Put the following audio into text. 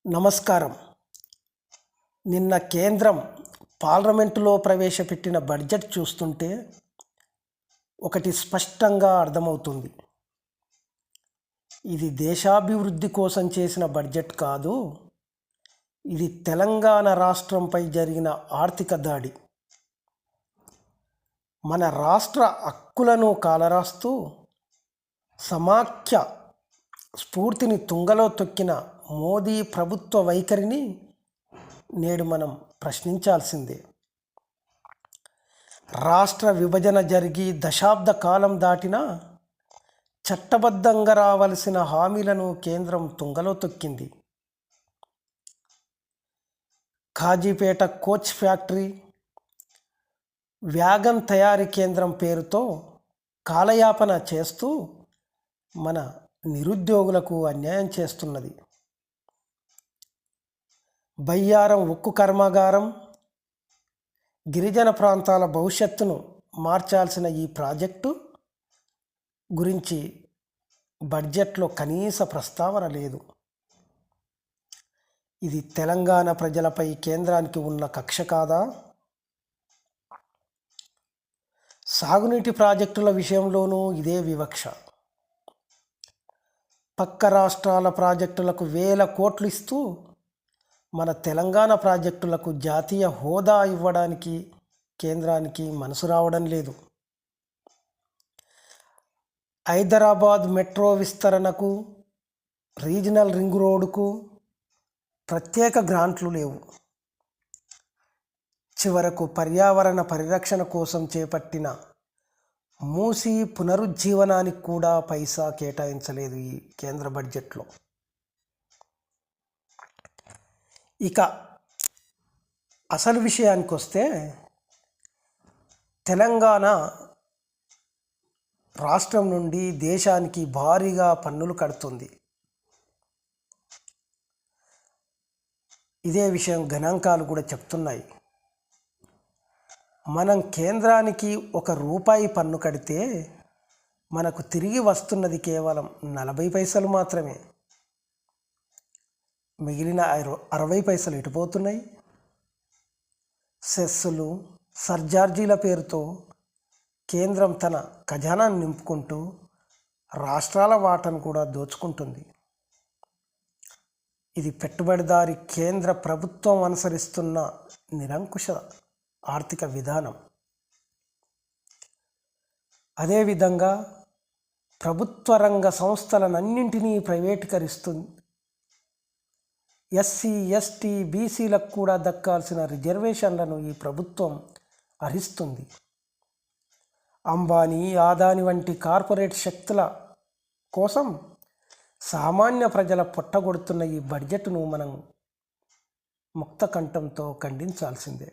నమస్కారం. నిన్న కేంద్రం పార్లమెంటులో ప్రవేశపెట్టిన బడ్జెట్ చూస్తుంటే ఒకటి స్పష్టంగా అర్థమవుతుంది. ఇది దేశాభివృద్ధి కోసం చేసిన బడ్జెట్ కాదు, ఇది తెలంగాణ రాష్ట్రంపై జరిగిన ఆర్థిక దాడి. మన రాష్ట్ర హక్కులను కాలరాస్తూ సమాఖ్య స్ఫూర్తిని తుంగలో తొక్కిన మోదీ ప్రభుత్వ వైఖరిని నేడు మనం ప్రశ్నించాల్సిందే. రాష్ట్ర విభజన జరిగి దశాబ్ద కాలం దాటినా చట్టబద్ధంగా రావలసిన హామీలను కేంద్రం తుంగలో తొక్కింది. కాజీపేట కోచ్ ఫ్యాక్టరీ, వ్యాగన్ తయారీ కేంద్రం పేరుతో కాలయాపన చేస్తూ మన నిరుద్యోగులకు అన్యాయం చేస్తున్నది. బయ్యారం ఉక్కు కర్మాగారం, గిరిజన ప్రాంతాల భవిష్యత్తును మార్చాల్సిన ఈ ప్రాజెక్టు గురించి బడ్జెట్లో కనీస ప్రస్తావన లేదు. ఇది తెలంగాణ ప్రజలపై కేంద్రానికి ఉన్న కక్ష కాదా? సాగునీటి ప్రాజెక్టుల విషయంలోనూ ఇదే వివక్ష. పక్క రాష్ట్రాల ప్రాజెక్టులకు వేల కోట్లు ఇస్తూ మన తెలంగాణ ప్రాజెక్టులకు జాతీయ హోదా ఇవ్వడానికి కేంద్రానికి మనసు రావడం లేదు. హైదరాబాద్ మెట్రో విస్తరణకు, రీజనల్ రింగ్ రోడ్డుకు ప్రత్యేక గ్రాంట్లు లేవు. చివరకు పర్యావరణ పరిరక్షణ కోసం చేపట్టిన మూసీ పునరుజ్జీవనానికి కూడా పైసా కేటాయించలేదు ఈ కేంద్ర బడ్జెట్లో. ఇక అసలు విషయానికి వస్తే, తెలంగాణ రాష్ట్రం నుండి దేశానికి భారీగా పన్నులు కడుతుంది. ఇదే విషయం గణాంకాలు కూడా చెప్తున్నాయి. మనం కేంద్రానికి ₹1 పన్ను కడితే మనకు తిరిగి వస్తున్నది కేవలం 40 పైసలు మాత్రమే. మిగిలిన 60 పైసలు ఎటుపోతున్నాయి? సెస్సులు, సర్ఛార్జీల పేరుతో కేంద్రం తన ఖజానాను నింపుకుంటూ రాష్ట్రాల వాటాను కూడా దోచుకుంటుంది. ఇది పెట్టుబడిదారీ కేంద్ర ప్రభుత్వం అనుసరిస్తున్న నిరంకుశ ఆర్థిక విధానం. అదేవిధంగా ప్రభుత్వ రంగ సంస్థలనన్నింటినీ ప్రైవేటీకరిస్తుంది. ఎస్సీ, ఎస్టీ, బీసీలకు కూడా దక్కాల్సిన రిజర్వేషన్లను ఈ ప్రభుత్వం హరిస్తుంది. అంబానీ, అదానీ వంటి కార్పొరేట్ శక్తుల కోసం సామాన్య ప్రజల పొట్టగొడుతున్న ఈ బడ్జెట్ను మనం ముక్త కంఠంతో ఖండించాల్సిందే.